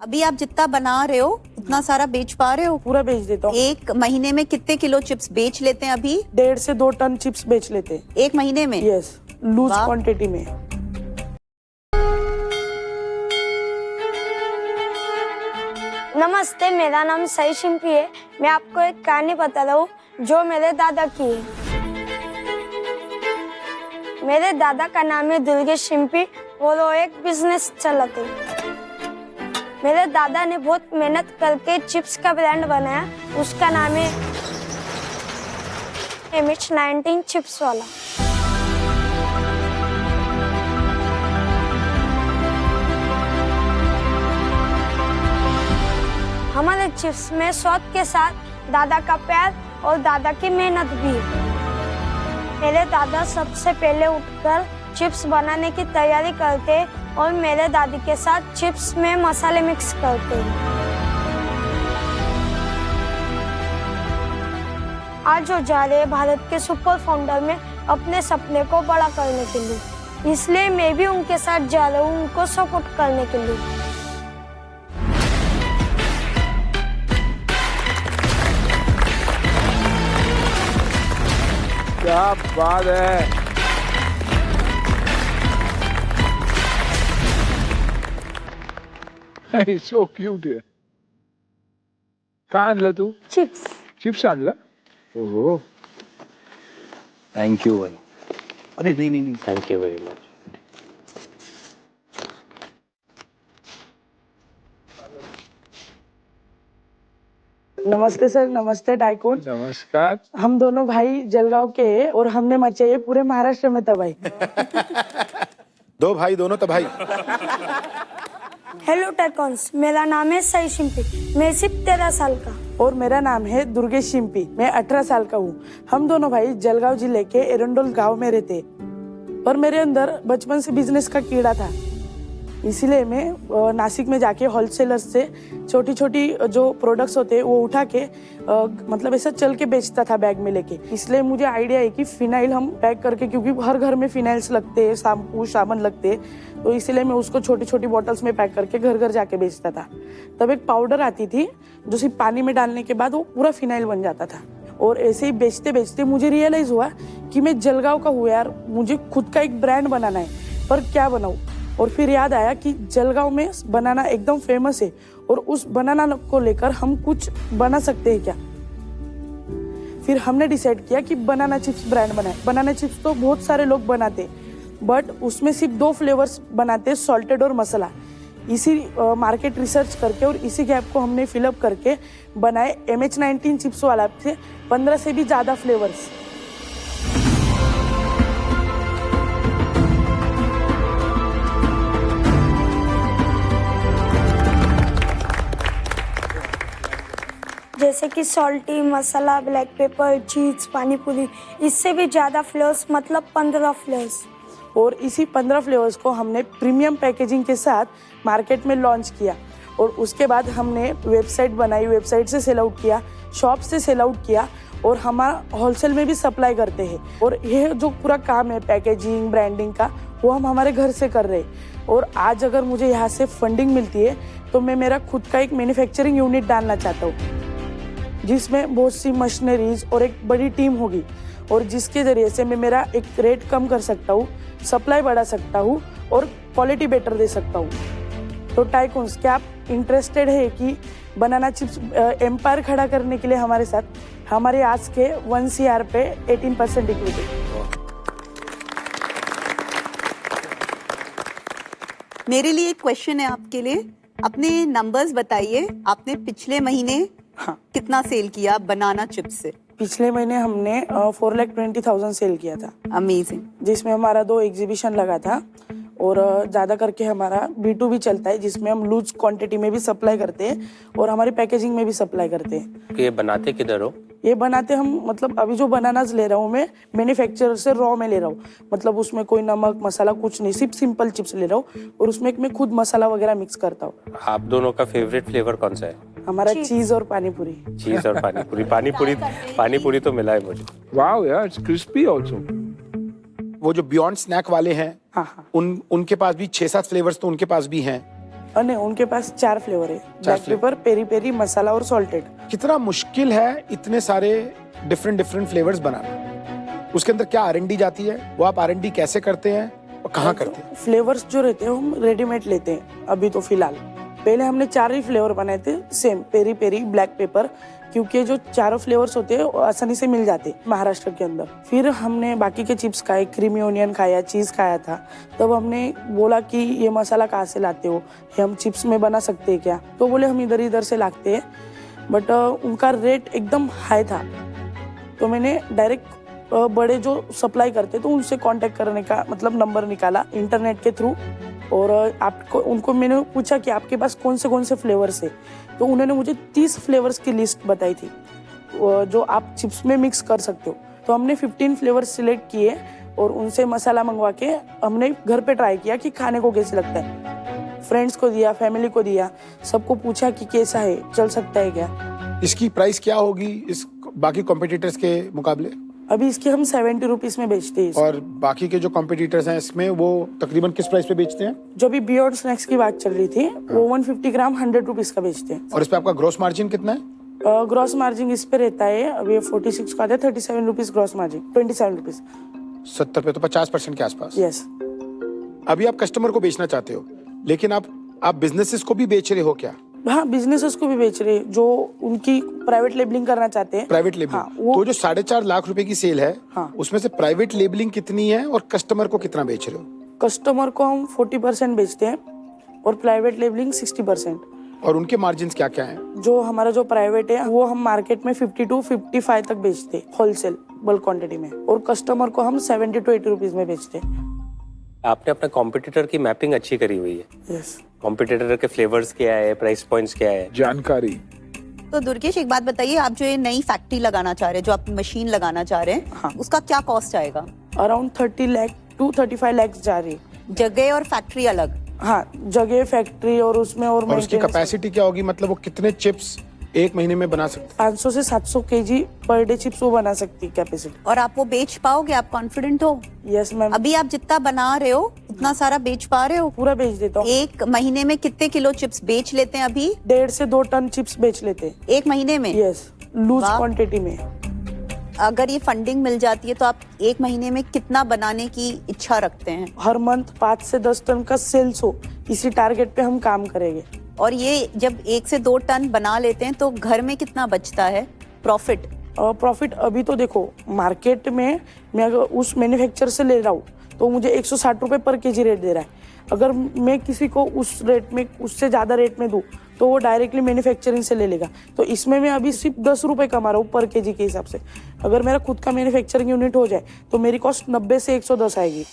अभी आप जितना बना रहे हो उतना सारा बेच पा रहे हो? पूरा बेच देता हूँ। एक महीने में कितने किलो चिप्स बेच लेते हैं अभी? 1.5 से 2 टन चिप्स बेच लेते हैं एक महीने में? यस, लूज वाह। क्वांटिटी में। नमस्ते, मेरा नाम सई शिंपी है। मैं आपको एक कहानी बता रहा हूँ जो मेरे दादा की है। मेरे दादा का नाम है दुर्गेश शिंपी और वो एक बिजनेस चलाते। मेरे दादा ने बहुत मेहनत करके चिप्स का ब्रांड बनाया, उसका नाम है MH19 चिप्स वाला। हमारे चिप्स में स्वाद के साथ दादा का प्यार और दादा की मेहनत भी है। मेरे दादा सबसे पहले उठकर चिप्स बनाने की तैयारी करते और मेरे दादी के साथ चिप्स में मसाले मिक्स करते हैं। आज वो जा रहे हैं भारत के सुपर फाउंडर में अपने सपने को बड़ा करने के लिए, इसलिए मैं भी उनके साथ जा रहा हूँ उनको सपोर्ट करने के लिए। क्या बात है। सो क्यूट आहे. काय आणलं तू? चिप्स। चिप्स आणलं? ओहो. थैंक यू भाई. अरे नहीं नहीं नहीं, थैंक यू वेरी मच. नमस्ते सर, नमस्ते टाइकून। नमस्कार. हम दोनों भाई जलगांव के हैं और हमने मचाई है पूरे महाराष्ट्र में तबाही। दो भाई दोनों तबाही। हेलो टाइकॉन्स, मेरा नाम है सई शिंपी, मैं सिर्फ 13 साल का। और मेरा नाम है दुर्गेश शिंपी, मैं 18 साल का हूँ। हम दोनों भाई जलगांव जिले के एरंडोल गांव में रहते। पर मेरे अंदर बचपन से बिजनेस का कीड़ा था, इसीलिए मैं नासिक में जाके होलसेलर्स से छोटी छोटी जो प्रोडक्ट्स होते हैं वो उठा के मतलब ऐसा चल के बेचता था बैग में लेके। इसलिए मुझे आइडिया है कि फिनाइल हम पैक करके, क्योंकि हर घर में फिनाइल्स लगते हैं, शैम्पू साबुन लगते हैं, तो इसलिए मैं उसको छोटी छोटी बॉटल्स में पैक करके घर घर जाके बेचता था। तब एक पाउडर आती थी जो सिर्फ पानी में डालने के बाद वो पूरा फिनाइल बन जाता था। और ऐसे ही बेचते बेचते मुझे रियलाइज हुआ कि मैं जलगांव का हूँ यार, मुझे खुद का एक ब्रांड बनाना है, पर क्या बनाऊँ। और फिर याद आया कि जलगांव में बनाना एकदम फेमस है और उस बनाना को लेकर हम कुछ बना सकते हैं क्या। फिर हमने डिसाइड किया कि बनाना चिप्स ब्रांड बनाए। बनाना चिप्स तो बहुत सारे लोग बनाते, बट उसमें सिर्फ 2 फ्लेवर्स बनाते, सॉल्टेड और मसाला। इसी मार्केट रिसर्च करके और इसी गैप को हमने फिलअप करके बनाए MH19 चिप्स वाला से 15 से भी ज़्यादा फ्लेवर्स। जैसे कि सॉल्टी, मसाला, ब्लैक पेपर, चीज, पानी पूरी, इससे भी ज़्यादा फ्लेवर्स, मतलब 15 फ्लेवर्स। और इसी 15 फ्लेवर्स को हमने प्रीमियम पैकेजिंग के साथ मार्केट में लॉन्च किया। और उसके बाद हमने वेबसाइट बनाई, वेबसाइट से सेल आउट किया, शॉप से सेल आउट किया और हमारा होलसेल में भी सप्लाई करते हैं। और यह जो पूरा काम है पैकेजिंग ब्रांडिंग का, वो हम हमारे घर से कर रहे हैं। और आज अगर मुझे यहाँ से फंडिंग मिलती है तो मैं मेरा खुद का एक मैन्युफैक्चरिंग यूनिट डालना चाहता हूँ, जिसमें बहुत सी मशीनरीज और एक बड़ी टीम होगी, और जिसके जरिए से मैं मेरा एक रेट कम कर सकता हूँ, सप्लाई बढ़ा सकता हूँ और क्वालिटी बेटर दे सकता हूँ। तो टाइकून्स, क्या आप इंटरेस्टेड है कि बनाना चिप्स एम्पायर खड़ा करने के लिए हमारे साथ? हमारे आज के 1 CR पे 18% इक्विटी। मेरे लिए एक क्वेश्चन है आपके लिए। अपने नंबर्स बताइए, आपने पिछले महीने हाँ, कितना सेल किया बनाना चिप्स से? पिछले महीने हमने 4,20,000 सेल किया था, अमेजिंग। जिसमें हमारा 2 एग्जीबिशन लगा था। और ज़्यादा करके हमारा B2B चलता है, जिसमें हम लूज क्वांटिटी में भी सप्लाई करते हैं और हमारी पैकेजिंग में भी सप्लाई करते हैं। ये बनाते किधर हो? ये बनाते हम, मतलब अभी जो बनानास ले रहा हूँ मैं मैन्युफैक्चरर से रॉ में ले रहा हूँ, मतलब उसमें कोई नमक मसाला कुछ नहीं, सिर्फ सिंपल चिप्स ले रहा हूँ और उसमें मैं खुद मसाला वगैरह मिक्स करता हूँ। आप दोनों का फेवरेट फ्लेवर कौन सा है? हमारा चीज और पानी पूरी। चीज और पानी पूरी। पानी पूरी तो मिला है मुझे। वाओ यार, इट्स क्रिस्पी आल्सो. वो जो बियॉन्ड स्नैक वाले हैं, हाँ हाँ, उनके पास भी 6-7 फ्लेवर्स तो उनके पास भी हैं। नहीं, उनके पास 4 फ्लेवर है, ब्लैक पेपर, पेरी पेरी, मसाला और सॉल्टेड। कितना मुश्किल है इतने सारे डिफरेंट डिफरेंट फ्लेवर्स बनाना? उसके अंदर क्या R&D जाती है? वो आप R&D कैसे करते हैं और कहाँ करते हैं? फ्लेवर्स जो रहते हैं हम रेडीमेड लेते हैं अभी तो फिलहाल। पहले हमने 4 ही फ्लेवर बनाए थे same, peri peri, black pepper, क्योंकि जो चारों फ्लेवर्स होते हैं वो आसानी से मिल जाते हैं महाराष्ट्र के अंदर। फिर हमने बाकी के चिप्स खाए, क्रीमी ओनियन खाया, चीज़ खाया था। तब हमने बोला कि ये मसाला कहाँ से लाते हो, ये हम चिप्स में बना सकते हैं क्या? तो बोले हम इधर इधर से लाते हैं, बट उनका रेट एकदम हाई था। तो मैंने डायरेक्ट बड़े जो सप्लाई करते तो उनसे कांटेक्ट करने का मतलब नंबर निकाला इंटरनेट के थ्रू, और आपको उनको मैंने पूछा कि आपके पास कौन से फ्लेवर्स है। तो उन्होंने मुझे 30 फ्लेवर्स की लिस्ट बताई थी जो आप चिप्स में मिक्स कर सकते हो। तो हमने 15 फ्लेवर्स सिलेक्ट किए और उनसे मसाला मंगवा के हमने घर पे ट्राई किया कि खाने को कैसे लगता है। फ्रेंड्स को दिया, फैमिली को दिया, सबको पूछा कि कैसा है, चल सकता है क्या। इसकी प्राइस क्या होगी इस बाकी कॉम्पिटिटर्स के मुकाबले? अभी इसके हम 70 रुपीज में बेचते हैं। और बाकी के जो कॉम्पिटिटर्स हैं इसमें वो तकरीबन किस प्राइस पे बेचते हैं? जो भी बियॉन्ड स्नैक्स की बात चल रही थी वो 150 ग्राम 100 रुपीज का बेचते हैं। और इस पे आपका ग्रॉस मार्जिन कितना है? ग्रॉस मार्जिन इस पे रहता है, अभी 46 का आता है, 37 रुपीज ग्रॉस मार्जिन, 27 रुपीज। 70 पे तो 50% के आसपास। यस। अभी आप कस्टमर को बेचना चाहते हो, लेकिन आप बिजनेसेस को भी बेच रहे हो क्या? हाँ, बिजनेसेस को भी बेच रहे हैं जो उनकी प्राइवेट लेबलिंग करना चाहते हैं। Private labelling. हाँ, वो तो जो 4.5 लाख रुपए की सेल है, हाँ, उसमें से प्राइवेट लेबलिंग कितनी है और कस्टमर को कितना बेच रहे हो? कस्टमर को हम 40% बेचते हैं और प्राइवेट लेबलिंग 60%। और उनके मार्जिन क्या क्या हैं? जो हमारा जो प्राइवेट है वो हम मार्केट में 50 to 55 तक बेचते हैं होलसेल बल्क क्वांटिटी में, और कस्टमर को हम 70 to 80 रुपीज में बेचते हैं। आपने अपने कॉम्पिटिटर की मैपिंग अच्छी करी हुई है। यस। कॉम्पिटिटर के फ्लेवर्स क्या है, प्राइस पॉइंट्स क्या है, जानकारी। तो दुर्गेश, एक बात बताइए, आप जो ये नई फैक्ट्री लगाना चाह रहे हैं, जो आप मशीन लगाना चाह रहे हैं, हाँ, उसका क्या कॉस्ट आएगा? अराउंड 30 लाख to 35 लाख जा रही है। जगह और फैक्ट्री अलग? हाँ, जगह, फैक्ट्री और उसमें और उसकी कैपेसिटी क्या होगी? मतलब वो कितने चिप्स एक महीने में बना सकते? 500 से 700 केजी पर डे चिप्स वो बना सकती है कैपेसिटी। और आप वो बेच पाओगे? आप कॉन्फिडेंट हो? Yes ma'am. अभी आप जितना बना रहे हो उतना सारा बेच पा रहे हो? पूरा बेच देता हूँ। एक महीने में कितने किलो चिप्स बेच लेते हैं अभी? 1.5 से 2 टन चिप्स बेच लेते हैं एक महीने में? यस, लूज वाह। क्वांटिटी में। अगर ये फंडिंग मिल जाती है तो आप एक महीने में कितना बनाने की इच्छा रखते हैं? हर मंथ 5 से 10 टन का सेल्स हो, इसी टारगेट पे हम काम करेंगे। और ये जब 1 से 2 टन बना लेते हैं तो घर में कितना बचता है प्रॉफिट? प्रॉफिट अभी तो देखो, मार्केट में मैं अगर उस मैन्युफैक्चर से ले रहा हूँ तो मुझे 160 रुपए पर केजी रेट दे रहा है। अगर मैं किसी को उस रेट में, उससे ज्यादा रेट में दूं तो वो डायरेक्टली मैन्युफैक्चरिंग से ले लेगा। तो इसमें मैं अभी सिर्फ 10 रुपए कमा रहा हूँ पर केजी के हिसाब से। अगर मेरा खुद का मैन्युफैक्चरिंग यूनिट हो जाए तो मेरी कॉस्ट 90 से 110 आएगी।